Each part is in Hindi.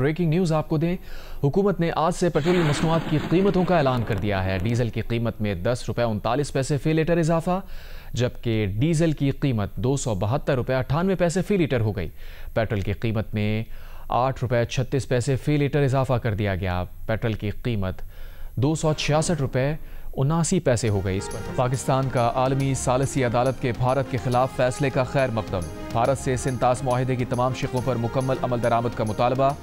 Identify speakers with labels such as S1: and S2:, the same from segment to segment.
S1: ब्रेकिंग न्यूज़ आपको दें। हुकूमत ने आज से पेट्रोलियम मसनूआत की कीमतों का ऐलान कर दिया है। डीजल की कीमत में 10 रुपये 39 पैसे फ़ी लीटर इजाफा, जबकि डीजल की कीमत 272 रुपये 98 पैसे फ़ी लीटर हो गई। पेट्रोल की कीमत में 8 रुपये 36 पैसे फ़ी लीटर इजाफा कर दिया गया। पेट्रोल की कीमत 266 रुपये 79 पैसे हो गई। इस पर पाकिस्तान का आलमी सालिसी अदालत के भारत के खिलाफ फैसले का खैर मकदम। भारत से सिंतास मुआहिदे की तमाम शिकों पर मुकम्मल अमल दरामद का मुतालबा।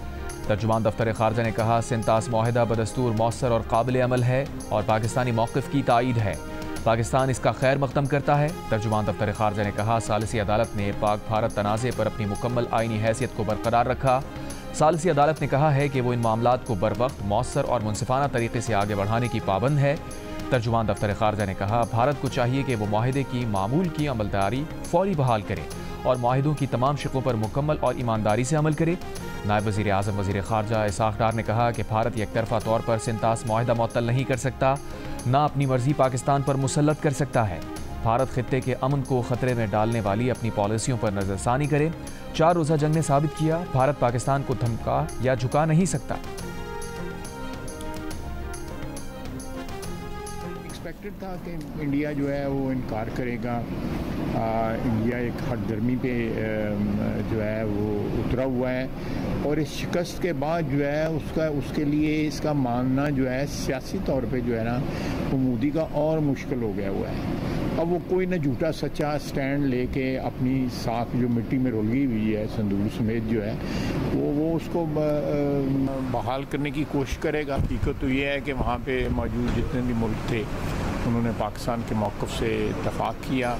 S1: तर्जुमान दफ्तर खारजा ने कहा, सिंतास मुआहिदा बदस्तूर मौसर और काबिल अमल है और पाकिस्तानी मौक़िफ़ की तायीद है। पाकिस्तान इसका खैर मकदम करता है। तर्जुमान दफ्तर खारजा ने कहा, सालिसी अदालत ने पाक भारत तनाज़े पर अपनी मुकम्मल आईनी हैसियत को बरकरार रखा। सालिसी अदालत ने कहा है कि वो इन मामलात को बरवक्त, मौसर और मुनसिफाना तरीके से आगे बढ़ाने की पाबंद है। तर्जुमान दफ्तर खारजा ने कहा, भारत को चाहिए कि वो मुआहिदे की मामूल की अमलदारी फौरी बहाल करे और मुआहिदों की तमाम शिकों पर मुकम्मल और ईमानदारी से अमल करे। नायब वज़ीर आज़म वज़ीर खारजा इसाक़ डार ने कहा कि भारत एकतरफ़ा तौर पर सिंतास मुआहिदा मुअत्तल नहीं कर सकता, ना अपनी मर्जी पाकिस्तान पर मुसल्लत कर सकता है। भारत खित्ते के अमन को ख़तरे में डालने वाली अपनी पॉलिसियों पर नज़रसानी करे। 4 रोज़ा जंग ने साबित किया, भारत पाकिस्तान को धमका या झुका नहीं सकता।
S2: एक्सपेक्टेड था कि इंडिया जो है वो इनकार करेगा। इंडिया एक हठधर्मी पे जो है वो उतरा हुआ है और इस शिकस्त के बाद जो है उसके लिए इसका मानना जो है सियासी तौर पे जो है ना वो मोदी का और मुश्किल हो गया हुआ है। अब वो कोई ना झूठा सच्चा स्टैंड लेके अपनी साख जो मिट्टी में रुलगी हुई है संदूर समेत जो है वो उसको बहाल करने की कोशिश करेगा। हकीकत तो ये है कि वहाँ पे मौजूद जितने भी मुल्क थे उन्होंने पाकिस्तान के मौक़िफ़ से इत्तफ़ाक़ किया।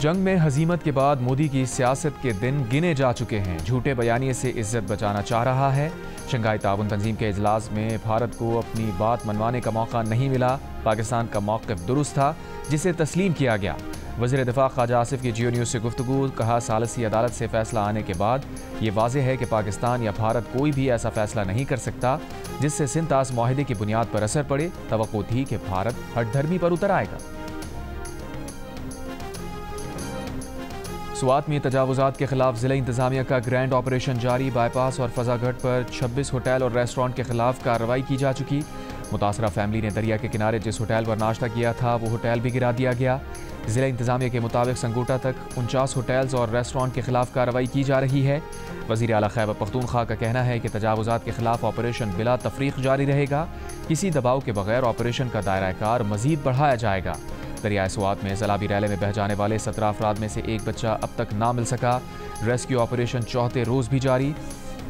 S1: जंग में हज़ीमत के बाद मोदी की सियासत के दिन गिने जा चुके हैं। झूठे बयानिए से इज्जत बचाना चाह रहा है। शंघाई ताउन तंजीम के इजलास में भारत को अपनी बात मनवाने का मौका नहीं मिला। पाकिस्तान का मौक़िफ़ दुरुस्त था जिसे तस्लीम किया गया। वज़ीर दिफ़ा ख्वाजा आसिफ की जियो न्यूज़ से गुफ्तगू, कहा, सालिसी अदालत से फ़ैसला आने के बाद ये वाज़ेह है कि पाकिस्तान या भारत कोई भी ऐसा फ़ैसला नहीं कर सकता जिससे सिंतास मुआहिदे की बुनियाद पर असर पड़े। तवक्को थी कि भारत हठधर्मी पर उतर आएगा। स्वात में तजावुज़ात के खिलाफ ज़िला इंतज़ामिया का ग्रैंड ऑपरेशन जारी। बाईपास और फ़ज़ागढ़ पर 26 होटल और रेस्टोरेंट के खिलाफ कार्रवाई की जा चुकी। मुतासरा फैमिली ने दरिया के किनारे जिस होटल पर नाश्ता किया था वो होटल भी गिरा दिया गया। ज़िला इंतज़ामिया के मुताबिक संगोटा तक 49 होटल्स और रेस्टोरेंट के खिलाफ कार्रवाई की जा रही है। वज़ीर आला खैबर पख्तूनख्वा का कहना है कि तजावुज़ात के खिलाफ ऑपरेशन बिला तफरीक जारी रहेगा। किसी दबाव के बगैर ऑपरेशन का दायरा कार मज़ीद बढ़ाया जाएगा। दरियाए स्वात में सैलाबी रैले में बह जाने वाले 17 अफराद में से एक बच्चा अब तक ना मिल सका। रेस्क्यू ऑपरेशन चौथे रोज़ भी जारी।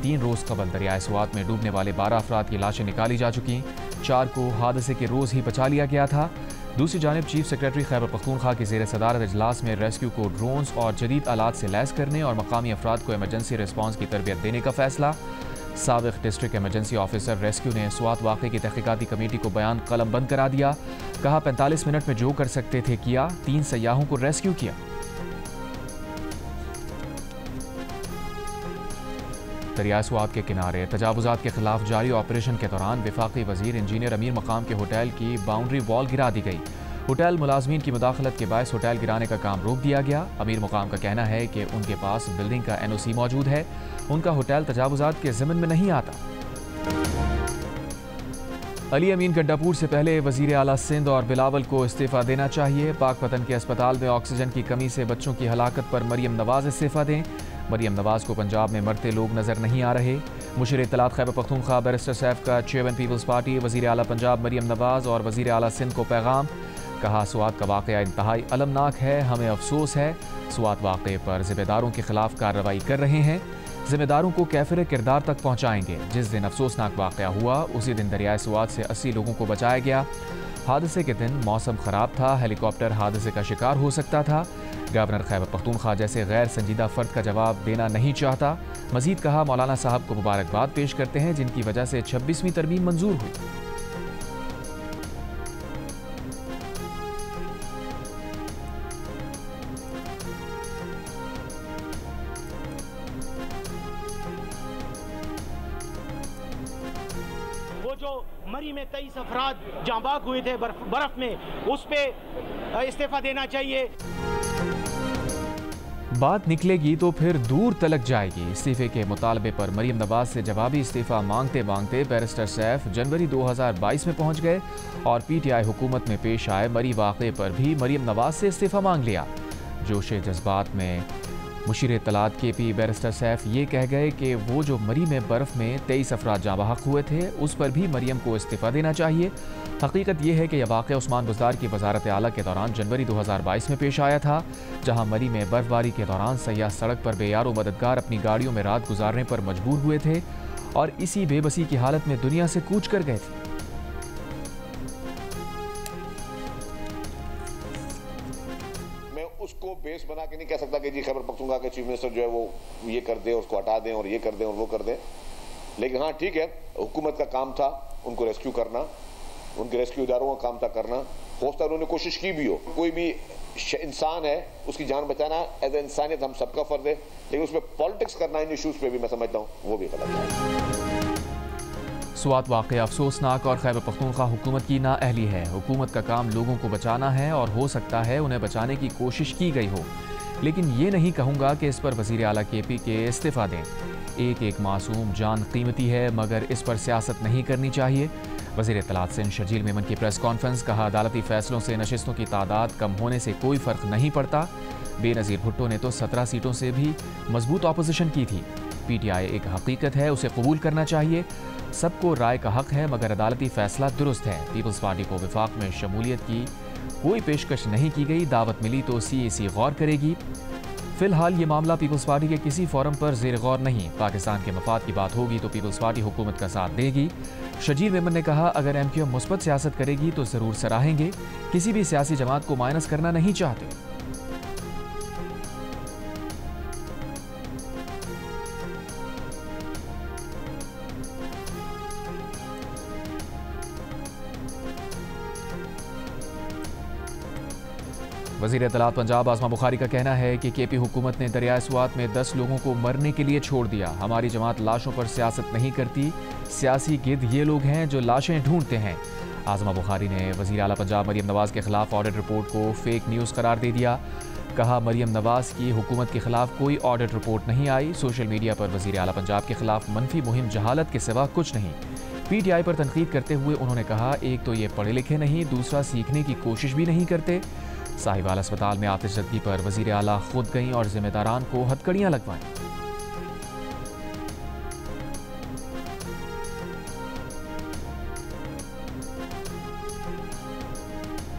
S1: 3 रोज़ कबल दरियाए स्वात में डूबने वाले 12 अफराद की लाशें निकाली जा चुकी। 4 को हादसे के रोज़ ही बचा लिया गया था। दूसरी जानिब चीफ सेक्रेटरी खैबर पख्तूनख्वा के ज़ेर सदारत इजलास में रेस्क्यू को ड्रोन्स और जदीद आलात से लैस करने और मकामी अफराद को एमरजेंसी रिस्पॉन्स की तरबियत देने का फैसला। साबिक़ डिस्ट्रिक्ट एमरजेंसी ऑफिसर रेस्क्यू ने स्वात वाक़े की तहक़ीक़ाती कमेटी को बयान कलम बंद करा दिया। कहा, 45 मिनट में जो कर सकते थे किया। 3 सयाहों को रेस्क्यू किया। दरिया स्वात के किनारे तजावुज़ात के खिलाफ जारी ऑपरेशन के दौरान वफाकी वज़ीर इंजीनियर अमीर मकाम के होटल की बाउंड्री वॉल गिरा दी गई। होटल मुलाजमीन की मुदाखलत के बायस होटल गिराने का काम रोक दिया गया। अमीर मकाम का कहना है कि उनके पास बिल्डिंग का NOC मौजूद है। उनका होटल तजावुज़ात के ज़िम्मन में नहीं आता। अली अमीन गड्डापुर से पहले वज़ीर आला सिंध और बिलावल को इस्तीफ़ा देना चाहिए। पाकपतन के अस्पताल में ऑक्सीजन की कमी से बच्चों की हलाकत पर मरियम नवाज़ इस्तीफ़ा दें। मरियम नवाज़ को पंजाब में मरते लोग नज़र नहीं आ रहे। मुशीर इत्तलात खैबर पख्तूनख्वा बैरिस्टर सैफ का चेयरमैन पीपल्स पार्टी वज़ीर आला पंजाब मरियम नवाज़ और वज़ीर आला सिंध को पैगाम। कहा, स्वात का वाक़या इंतहाई अलमनाक है, हमें अफसोस है। स्वात वाक़े पर ज़िम्मेदारों के खिलाफ कार्रवाई कर रहे हैं। ज़िम्मेदारों को कैफ़िर किरदार तक पहुँचाएंगे। जिस दिन अफसोसनाक वाक़या हुआ उसी दिन दरियाए स्वात से 80 लोगों को बचाया गया। हादसे के दिन मौसम ख़राब था, हेलीकॉप्टर हादसे का शिकार हो सकता था। गवर्नर खैबर पख्तूनख्वा जैसे गैर संजीदा फ़र्द का जवाब देना नहीं चाहता। मज़ीद कहा, मौलाना साहब को मुबारकबाद पेश करते हैं जिनकी वजह से 26वीं तरमीम मंजूर हुई।
S3: वो जो मरी में 23 अफराद जांबाग हुए थे बर्फ में, उस पे इस्तीफा देना चाहिए।
S1: बात निकलेगी तो फिर दूर तलक जाएगी। इस्तीफे के मुतालबे पर मरीम नवाज से जवाबी इस्तीफा मांगते मांगते बैरिस्टर सैफ जनवरी 2022 में पहुंच गए और पीटीआई हुकूमत में पेश आए मरी वाक़े पर भी मरीम नवाज से इस्तीफा मांग लिया। जोशे जज्बात में मुशीर इत्तलात केपी बैरिस्टर सैफ ये कह गए कि वो जो मरी में बर्फ़ में 23 अफराद जाँ बहक हुए थे उस पर भी मरीम को इस्तीफ़ा देना चाहिए। हकीकत यह है कि यह वाक़या उस्मान बुज़दार की वज़ारत आला के दौरान जनवरी 2022 में पेश आया था, जहाँ मरी में बर्फबारी के दौरान सयाह सड़क पर बेयारो मददगार अपनी गाड़ियों में रात गुजारने पर मजबूर हुए थे और इसी बेबसी की हालत में दुनिया से कूच कर गए थे।
S4: उसको बेस बना के नहीं कह सकता कि जी खैबर पख्तूनख्वा के चीफ मिनिस्टर जो है वो ये कर दे, उसको हटा दें और ये कर दें और वो कर दें। लेकिन हाँ ठीक है, हुकूमत का काम था उनको रेस्क्यू करना, उनके रेस्क्यू इदारों का काम था करना। हो सकता है उन्होंने कोशिश की भी हो। कोई भी इंसान है, उसकी जान बचाना एज ए इंसानियत हम सबका फर्ज है, लेकिन उसमें पॉलिटिक्स करना इन इशूज़ पे भी मैं समझता हूँ वो भी गलत है।
S1: स्वात वाक़या अफसोसनाक और खैबर पख्तूनख्वा हुकूमत की नाअहली है। हुकूमत का काम लोगों को बचाना है और हो सकता है उन्हें बचाने की कोशिश की गई हो, लेकिन ये नहीं कहूँगा कि इस पर वज़ीर आला केपी के इस्तीफ़ा दें। एक एक मासूम जान कीमती है, मगर इस पर सियासत नहीं करनी चाहिए। वज़ीर इत्तलात सिंध शर्जील मेमन की प्रेस कॉन्फ्रेंस, कहा अदालती फ़ैसलों से नशिस्तों की तादाद कम होने से कोई फ़र्क नहीं पड़ता। बेनज़ीर भुट्टो ने तो 17 सीटों से भी मजबूत अपोजिशन की थी। पीटीआई एक हकीकत है, उसे कबूल करना चाहिए। सबको राय का हक है, मगर अदालती फ़ैसला दुरुस्त है। पीपल्स पार्टी को विफाक में शमूलियत की कोई पेशकश नहीं की गई। दावत मिली तो CAC गौर करेगी। फिलहाल ये मामला पीपल्स पार्टी के किसी फोरम पर ज़ेर गौर नहीं। पाकिस्तान के मफाद की बात होगी तो पीपल्स पार्टी हुकूमत का साथ देगी। शर्जील मेमन ने कहा, अगर MQM मुस्बत सियासत करेगी तो ज़रूर सराहेंगे। किसी भी सियासी जमात को माइनस करना नहीं चाहते। वज़ीर इत्तलात पंजाब आज़मा बुखारी का कहना है कि केपी हुकूमत ने दरियाए स्वात में 10 लोगों को मरने के लिए छोड़ दिया। हमारी जमात लाशों पर सियासत नहीं करती। सियासी गिद्ध ये लोग हैं जो लाशें ढूंढते हैं। आज़मा बुखारी ने वज़ीर आला पंजाब मरीम नवाज़ के खिलाफ ऑडिट रिपोर्ट को फेक न्यूज़ करार दे दिया। कहा, मरीम नवाज़ की हुकूमत के खिलाफ कोई ऑडिट रिपोर्ट नहीं आई। सोशल मीडिया पर वज़ीर आला पंजाब के खिलाफ मनफी मुहिम जहालत के सिवा कुछ नहीं। PTI पर तनकीद करते हुए उन्होंने कहा, एक तो ये पढ़े लिखे नहीं, दूसरा सीखने की कोशिश भी नहीं करते। साहिवाल अस्पताल में आतिशज़दगी पर वज़ीर आला खुद गईं और जिम्मेदारान को हथकड़ियाँ लगवाईं।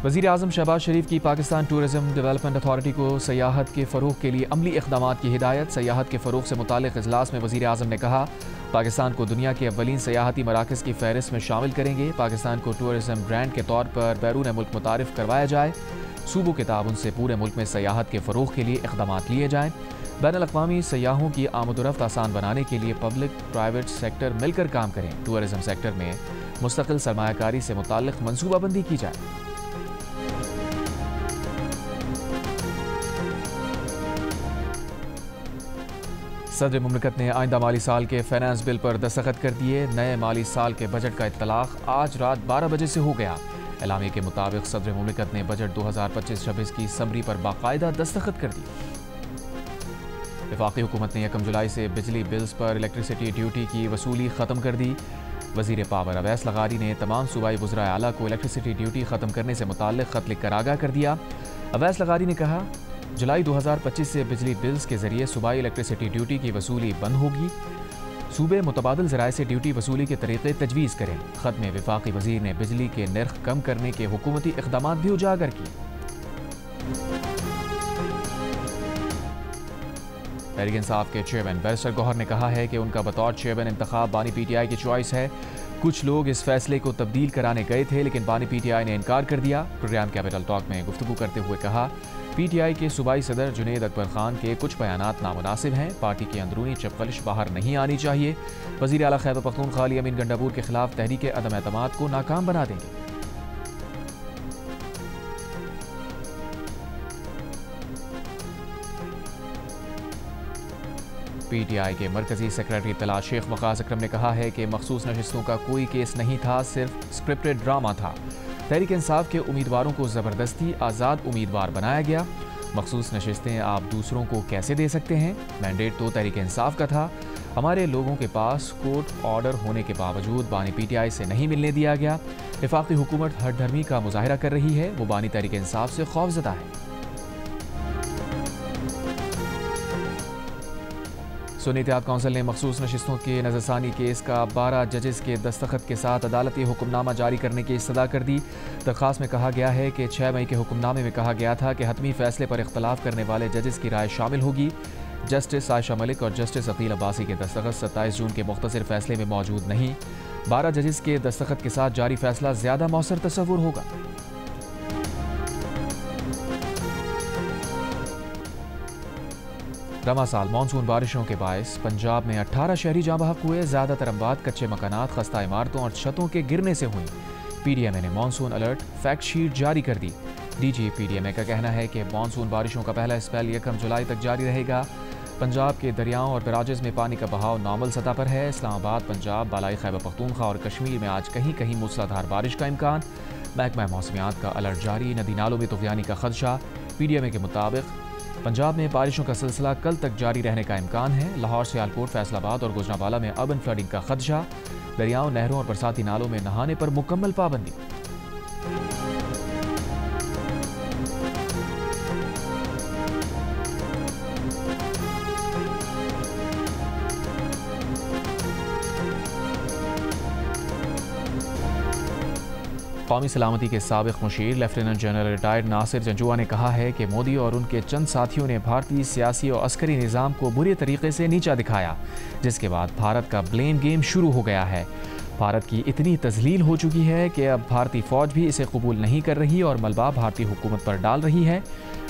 S1: वज़ीर आज़म शहबाज शरीफ की पाकिस्तान टूरिज़्म डेवलपमेंट अथॉरिटी को सयाहत के फ़रोग़ के लिए अमली इक़दामात की हिदायत। सयाहत के फ़रोग़ से मुतालिक़ इजलास में वज़ीर आज़म ने कहा, पाकिस्तान को दुनिया के अव्वलीन सयाहती मराकज़ की फ़हरिस्त में शामिल करेंगे। पाकिस्तान को टूरिज़्म ब्रांड के तौर पर बैरून मुल्क मुतारिफ़ करवाया जाए। सूबों के ताउन से पूरे मुल्क में सयाहत के फ़रोग़ के लिए इक़दामात लिए जाएँ। बैनुल-अक़वामी सयाहों की आमद-ओ-रफ़्त आसान बनाने के लिए पब्लिक प्राइवेट सेक्टर मिलकर काम करें। टूरिज़्म सेक्टर में मुस्तक़िल सरमायाकारी से मुताल्लिक़ मनसूबाबंदी की जाए। सदर मुमलिकत ने आइंदा माली साल के फाइनेंस बिल पर दस्तखत कर दिए। नए माली साल के बजट का इत्तलाक़ आज रात 12 बजे से हो गया। एलामे के मुताबिक सदर मुमलिकत ने बजट 2025-26 की समरी पर बाकायदा दस्तखत कर दी। वफाकी हुकूमत ने 1 जुलाई से बिजली बिल्स पर इलेक्ट्रिसिटी ड्यूटी की वसूली ख़त्म कर दी। वज़ीर पावर अवैस लगारी ने तमाम सूबाई वज़राए आला को इलेक्ट्रिसिटी ड्यूटी ख़त्म करने से मुताल्लिक़ ख़त लिखकर आगाह कर दिया। अवैस लगारी ने कहा, जुलाई 2025 से बिजली बिल्स के ज़रिए सूबाई इलेक्ट्रिसिटी ड्यूटी की वसूली बंद होगी। सूबे मुतबादिल ज़राए से ड्यूटी वसूली के तरीक़े तजवीज़ करें। ख़त में वफाकी वज़ीर ने बिजली के नर्ख कम करने के हुकूमती इक़दामात भी उजागर किए। तहरीक इंसाफ के चेयरमैन बैरिस्टर गौहर ने कहा है कि उनका बतौर चेयरमैन इंतखाब बानी PTI की चॉइस है। कुछ लोग इस फैसले को तब्दील कराने गए थे, लेकिन बानी PTI ने इनकार कर दिया। प्रोग्राम कैपिटल टॉक में गुफ्तगू करते हुए कहा, PTI के सूबाई सदर जुनेद अकबर खान के कुछ बयानात नामुनासिब हैं। पार्टी की अंदरूनी चपकलिश बाहर नहीं आनी चाहिए। वज़ीर आला खैबर पख्तूनख्वा अली अमीन गंडापुर के खिलाफ तहरीक अदम एतमाद को नाकाम बना देंगे। PTI के मरकजी सेक्रेटरी तला शेख वकास अकरम ने कहा है कि मखसूस नशिस्तों का कोई केस नहीं था, सिर्फ स्क्रिप्टेड ड्रामा था। तहरीक इंसाफ के उम्मीदवारों को ज़बरदस्ती आज़ाद उम्मीदवार बनाया गया। मखसूस नशिस्तें आप दूसरों को कैसे दे सकते हैं? मैंडेट तो तहरीक इंसाफ का था। हमारे लोगों के पास कोर्ट ऑर्डर होने के बावजूद बानी PTI से नहीं मिलने दिया गया। वफाकी हुकूमत हठधर्मी का मुजाहिरा कर रही है। वो बानी तहरीक इंसाफ से खौफजदा है। सुन्नी इत्तेहाद कौंसिल ने मखसूस नशिस्तों के नज़रसानी केस का 12 जजेस के दस्तखत के साथ अदालती हुक्मनामा जारी करने की इस्तदा कर दी। दरख्वास्त में कहा गया है कि 6 मई के हुक्मनामे में कहा गया था कि हतमी फैसले पर इख्तलाफ करने वाले जजेस की राय शामिल होगी। जस्टिस आयशा मलिक और जस्टिस अकील अब्बासी के दस्तखत 27 जून के मुख्तसर फैसले में मौजूद नहीं। 12 जजेस के दस्तखत के साथ जारी फैसला ज़्यादा मौसर तस्वुर होगा। रवा साल मानसून बारिशों के बायस पंजाब में 18 शहरी जाँ बहक हुए। ज़्यादातर अमवात कच्चे मकानात, खस्ता इमारतों और छतों के गिरने से हुई। PDMA ने मानसून अलर्ट फैक्ट शीट जारी कर दी। DG PDMA का कहना है कि मानसून बारिशों का पहला स्पेल 1 जुलाई तक जारी रहेगा। पंजाब के दरियाओं और बराजेस में पानी का बहाव नॉर्मल सतह पर है। इस्लामाबाद, पंजाब, बालाई खैबर पख्तूनख्वा और कश्मीर में आज कहीं कहीं मूसलाधार बारिश का इम्कान। महकमा मौसमियात का अलर्ट जारी। नदी नालों में तुगयानी का खदशा। PDMA के मुताबिक पंजाब में बारिशों का सिलसिला कल तक जारी रहने का इम्कान है। लाहौर, सियालकोट, फैसलाबाद और गुजरांवाला में अर्बन फ्लडिंग का खदशा। दरियाओं, नहरों और बरसाती नालों में नहाने पर मुकम्मल पाबंदी। कौमी सलामती के साबिक मुशीर lieutenant general retired Nasir Janjua ने कहा है कि मोदी और उनके चंद साथियों ने भारतीय सियासी और अस्करी निज़ाम को बुरे तरीके से नीचा दिखाया, जिसके बाद भारत का ब्लेम गेम शुरू हो गया है। भारत की इतनी तज़लील हो चुकी है कि अब भारतीय फ़ौज भी इसे कबूल नहीं कर रही और मलबा भारतीय हुकूमत पर डाल रही है।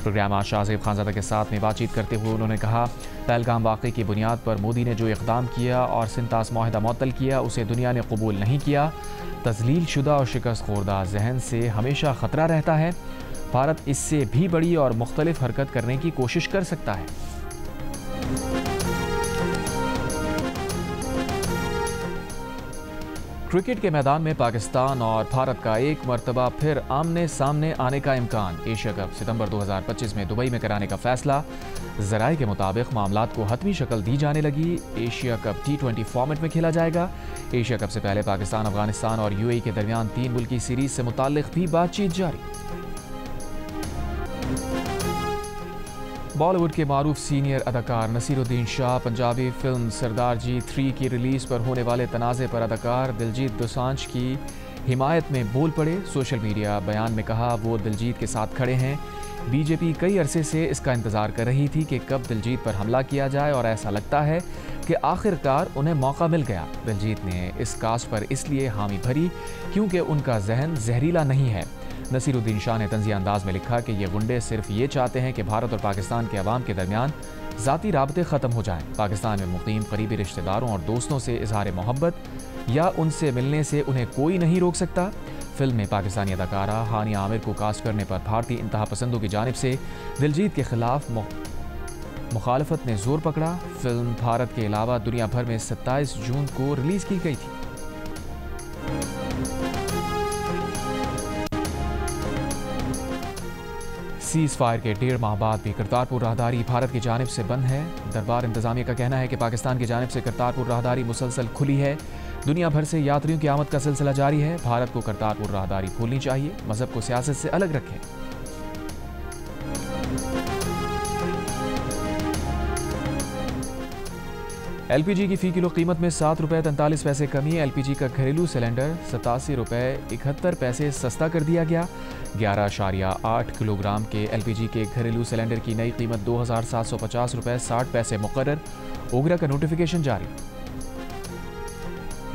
S1: प्रोग्राम आज शाहज़ेब खानज़ादा के साथ में बातचीत करते हुए उन्होंने कहा, पहलगाम वाक़े की बुनियाद पर मोदी ने जो इक़दाम किया और सिंतास माहिदा मुअत्तल किया, उसे दुनिया ने कबूल नहीं किया। तज़लील शुदा और शिकस्त खोरदा जहन से हमेशा ख़तरा रहता है। भारत इससे भी बड़ी और मुख्तलिफ हरकत करने की कोशिश कर सकता है। क्रिकेट के मैदान में पाकिस्तान और भारत का एक मरतबा फिर आमने सामने आने का इम्कान। एशिया कप सितंबर 2025 में दुबई में कराने का फैसला। ज़राए के मुताबिक मामलात को हतमी शक्ल दी जाने लगी। एशिया कप T20 फॉर्मेट में खेला जाएगा। एशिया कप से पहले पाकिस्तान, अफगानिस्तान और UAE के दरमियान 3 मुल्की सीरीज से मुताल्लिक भी बातचीत जारी। बॉलीवुड के मारूफ सीनियर अदाकार नसीरुद्दीन शाह पंजाबी फिल्म सरदार जी 3 की रिलीज़ पर होने वाले तनाज़े पर अदाकार दिलजीत दोसांझ की हिमायत में बोल पड़े। सोशल मीडिया बयान में कहा वो दिलजीत के साथ खड़े हैं। बीजेपी कई अरसे से इसका इंतज़ार कर रही थी कि कब दिलजीत पर हमला किया जाए और ऐसा लगता है कि आखिरकार उन्हें मौका मिल गया। दिलजीत ने इस कास्ट पर इसलिए हामी भरी क्योंकि उनका जहन जहरीला नहीं है। नसीरुद्दीन शाह ने तंज़िया अंदाज में लिखा कि ये गुंडे सिर्फ ये चाहते हैं कि भारत और पाकिस्तान के अवाम के दरमियान ज़ाती राबते ख़त्म हो जाएं। पाकिस्तान में मुक़ीम करीबी रिश्तेदारों और दोस्तों से इजहार मोहब्बत या उनसे मिलने से उन्हें कोई नहीं रोक सकता। फिल्म में पाकिस्तानी अदाकारा हानिया आमिर को कास्ट करने पर भारतीय इंतहा पसंदों की जानिब से दिलजीत के खिलाफ मुखालफत ने जोर पकड़ा। फिल्म भारत के अलावा दुनिया भर में 27 जून को रिलीज़ की गई थी। सीज़ फायर के 1.5 माह बाद भी करतारपुर राहदारी भारत की जानिब से बंद है। दरबार इंतजामिया का कहना है कि पाकिस्तान की जानिब से करतारपुर राहदारी मुसलसल खुली है। दुनिया भर से यात्रियों की आमद का सिलसिला जारी है। भारत को करतारपुर राहदारी खोलनी चाहिए, मजहब को सियासत से अलग रखें। LPG की फ़ी किलो कीमत में 7 रुपये 43 पैसे कमी। LPG का घरेलू सिलेंडर 87 रुपये 71 पैसे सस्ता कर दिया गया। 11.8 किलोग्राम के LPG के घरेलू सिलेंडर की नई कीमत 2750 रुपये 60 पैसे मुकर्रर। ओगरा का नोटिफिकेशन जारी।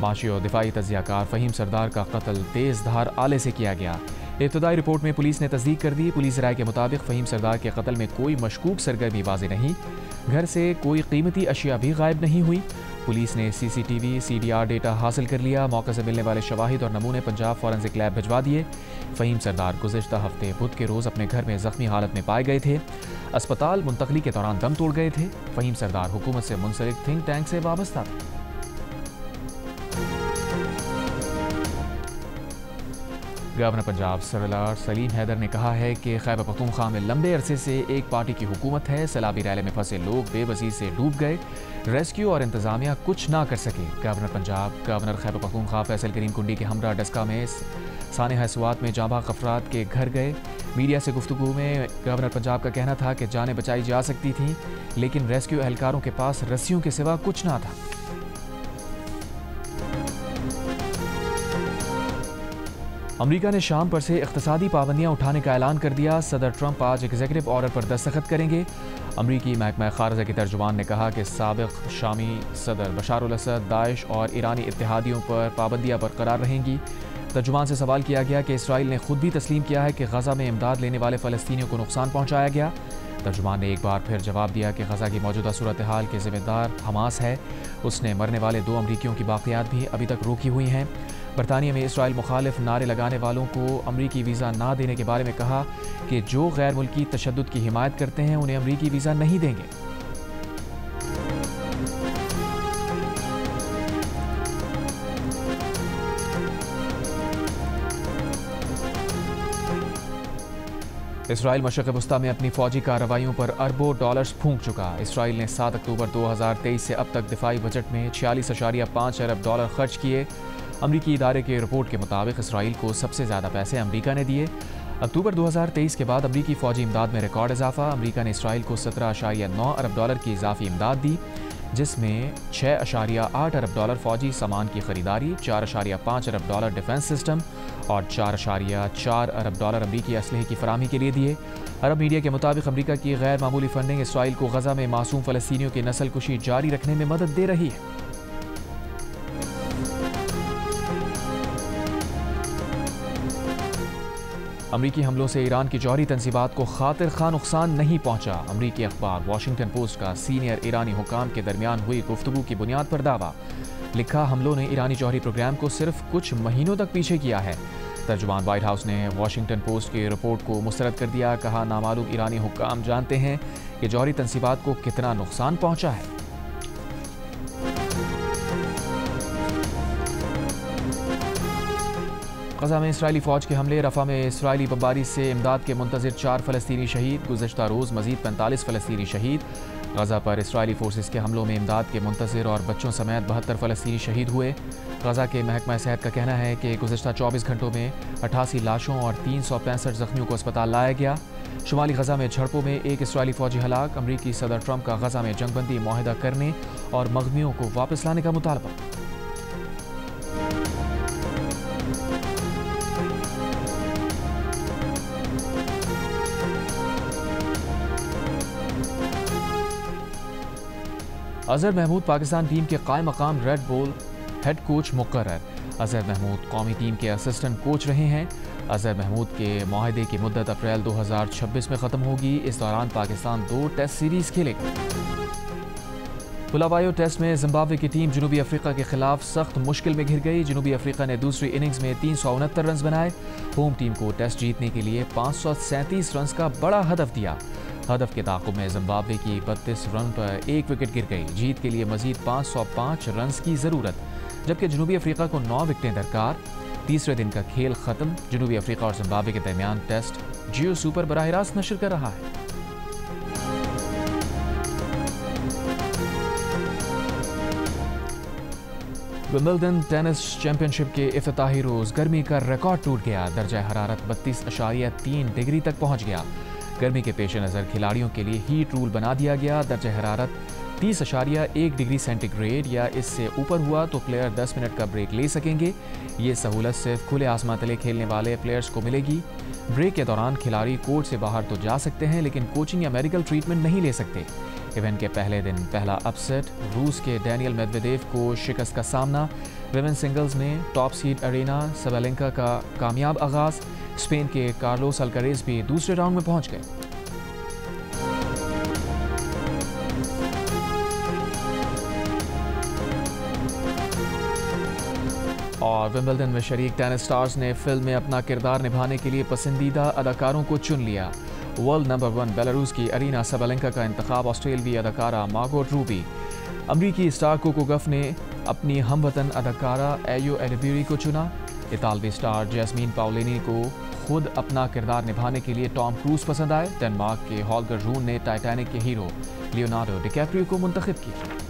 S1: माशी और दिफाई तजियाकार फ़हीम सरदार का कत्ल तेज़ धार आले से किया गया। इब्तदाई रिपोर्ट में पुलिस ने तस्दीक कर दी। पुलिस राय के मुताबिक फ़हीम सरदार के कत्ल में कोई मशकूक सरगर्मी वाज़ेह नहीं। घर से कोई कीमती अशिया भी गायब नहीं हुई। पुलिस ने CCTV CDR डेटा हासिल कर लिया। मौके से मिलने वाले शवाहिद और नमूने पंजाब फॉरेंसिक लैब भिजवा दिए। फ़हीम सरदार गुज़िश्ता हफ्ते बुध के रोज़ अपने घर में ज़ख्मी हालत में पाए गए थे। अस्पताल मुंतकली के दौरान दम तोड़ गए थे। फ़हीम सरदार हुकूमत से मुंसलिक थिंक टैंक से वाबस्ता थे। गवर्नर पंजाब सरदार सलीम हैदर ने कहा है कि खैबर पख्तूनख्वा में लंबे अरसे से एक पार्टी की हुकूमत है। सैलाबी रैली में फंसे लोग बेबसी से डूब गए, रेस्क्यू और इंतजामिया कुछ ना कर सके। गवर्नर पंजाब गवर्नर खैबर पख्तूनख्वा फैसल करीम कुंडी के हमरा डस्का में सानहा स्वात में जांबाज अफराद के घर गए। मीडिया से गुफ्तगू में गवर्नर पंजाब का कहना था कि जानें बचाई जा सकती थीं, लेकिन रेस्क्यू एहलकारों के पास रस्सियों के सिवा कुछ ना था। अमेरिका ने शाम पर से इक़्तिसादी पाबंदियां उठाने का ऐलान कर दिया। सदर ट्रंप आज एग्जीक्यूटिव ऑर्डर पर दस्तखत करेंगे। अमरीकी महकमा खारजा के तर्जुमान ने कहा कि साबिक़ शामी सदर बशार अल असद, दाइश और ईरानी इत्तेहादियों पर पाबंदियां बरकरार रहेंगी। तर्जुमान से सवाल किया गया कि इसराइल ने खुद भी तस्लीम किया है कि गजा में इमदाद लेने वाले फ़लस्तीनियों को नुकसान पहुँचाया गया। तर्जुमान ने एक बार फिर जवाब दिया कि गजा की मौजूदा सूरत हाल के ज़िम्मेदार हमास है। उसने मरने वाले 2 अमरीकियों की बाक़ियात भी अभी तक रोकी हुई हैं। बरतानिया में इसराइल मुखालिफ नारे लगाने वालों को अमरीकी वीज़ा ना देने के बारे में कहा कि जो गैर मुल्की तशद्दुद की हिमायत करते हैं उन्हें अमरीकी वीज़ा नहीं देंगे। इसराइल मशरक़ वस्ता में अपनी फ़ौजी कार्रवाइयों पर अरबों डॉलर्स फूंक चुका। इसराइल ने 7 अक्टूबर 2023 से अब तक दिफाई बजट में 46.5 अरब डॉलर खर्च किए। अमरीकी इदारे के रिपोर्ट के मुताबिक इसराइल को सबसे ज़्यादा पैसे अमरीका ने दिए। अक्टूबर 2023 के बाद अमरीकी फ़ौजी इमदाद में रिकॉर्ड इजाफा। अमरीका ने इसराइल को 17.9 अरब डॉलर की इजाफी इमदाद दी, जिसमें 6.8 अरब डॉलर फ़ौजी सामान की खरीदारी, 4.5 अरब डॉलर डिफेंस सिस्टम और 4.4 अरब डॉलर अमरीकी असलहे की फराहमी के लिए दिए। अरब मीडिया के मुताबिक अमरीका की गैर मामूली फंडिंग इसराइल को गजा में मासूम फ़लस्तीनियों की नस्ल कुशी जारी रखने में मदद दे रही है। अमरीकी हमलों से ईरान की जौहरी तंजीबात को खातिर खा नुकसान नहीं पहुंचा। अमरीकी अखबार वॉशिंगटन पोस्ट का सीनियर ईरानी हुकाम के दरमियान हुई गुफ्तगू की बुनियाद पर दावा। लिखा, हमलों ने ईरानी जौहरी प्रोग्राम को सिर्फ कुछ महीनों तक पीछे किया है। तर्जुमान व्हाइट हाउस ने वॉशिंगटन पोस्ट की रिपोर्ट को मुस्तरद कर दिया। कहा, नामालूम ईरानी हुकाम जानते हैं कि जौहरी तंजीबात को कितना नुकसान पहुंचा है। गजा में इसराइली फ़ौज के हमले, रफ़ा में इसराइली बमबारी से इमदाद के मुंतज़िर 4 फ़लस्तीनी शहीद। गुज़श्ता रोज़ मज़ीद 45 फ़लस्तीनी शहीद। गजा पर इसराइली फोर्सेस के हमलों में इमदाद के मुंतज़िर और बच्चों समेत 72 फ़लस्तीनी शहीद हुए। गजा के महकमा सेहत का कहना है कि गुज़श्ता 24 घंटों में 88 लाशों और 365 ज़ख्मियों को अस्पताल लाया गया। शुमाली गजा में झड़पों में एक इसराइली फ़ौजी हलाक। अमरीकी सदर ट्रंप का गजा में जंगबंदी मुआहिदा करने और मग़मियों को वापस लाने का मुतालबा। अज़हर महमूद पाकिस्तान टीम के कायम मकाम रेड बुल हेड कोच मुकर्रर। अज़हर महमूद कौमी टीम के असिस्टेंट कोच रहे हैं। अज़हर महमूद के माहदे की मुद्दत अप्रैल 2026 में ख़त्म होगी। इस दौरान पाकिस्तान 2 टेस्ट सीरीज़ खेलेगा। बुलावायो टेस्ट में जिम्बाब्वे की टीम जनूबी अफ्रीका के खिलाफ सख्त मुश्किल में घिर गई। जनूबी अफ्रीका ने दूसरी इनिंग्स में 369 रन बनाए। होम टीम को टेस्ट जीतने के लिए 537 रन का बड़ा हदफ दिया। हदफ के ताक़ुब में जिम्बाब्वे की 32 रन पर 1 विकेट गिर गई। जीत के लिए मजीद 505 रन की ज़रूरत, जबकि जनूबी अफ्रीका को 9 विकेटें दरकार। तीसरे दिन का खेल ख़त्म। जनूबी अफ्रीका और जिम्बाब्वे के दरमियान टेस्ट जियो सुपर बराह रास्त नशर कर रहा है। विंबलडन टेनिस चैंपियनशिप के इफ्तिताही रोज़ गर्मी का रिकॉर्ड टूट गया। दर्जा हरारत 32.3 डिग्री तक पहुँच गया। गर्मी के पेश नज़र खिलाड़ियों के लिए हीट रूल बना दिया गया। दर्जा हरारत 30.1 डिग्री सेंटीग्रेड या इससे ऊपर हुआ तो प्लेयर 10 मिनट का ब्रेक ले सकेंगे। ये सहूलत सिर्फ खुले आसमान तले खेलने वाले प्लेयर्स को मिलेगी। ब्रेक के दौरान खिलाड़ी कोर्ट से बाहर तो जा सकते हैं, लेकिन कोचिंग या मेडिकल ट्रीटमेंट नहीं ले सकते। इवेंट के पहले दिन पहला अपसेट, रूस के डैनियल मेदवेदेव को शिकस्त का सामना। विमेन सिंगल्स में टॉप सीड अरीना सबलेंका का कामयाब आगाज। स्पेन के कार्लोस अल्कारेज भी दूसरे राउंड में पहुंच गए। और विंबलडन में शरीक टेनिस स्टार्स ने फिल्म में अपना किरदार निभाने के लिए पसंदीदा अदाकारों को चुन लिया। वर्ल्ड नंबर 1 बेलारूस की अरीना सबलेंका का इंतखाब ऑस्ट्रेलियाई अदाकारा मार्गोट रूबी। अमरीकी स्टार कोको गफ ने अपनी हमवतन अदाकारा एयो एडब्यूरी को चुना। इतालवी स्टार जैस्मीन पाओलिनी को खुद अपना किरदार निभाने के लिए टॉम क्रूज पसंद आए। डेनमार्क के हॉलगर रून ने टाइटैनिक के हीरो लियोनार्डो डिकैप्रियो को मुंतखब किया।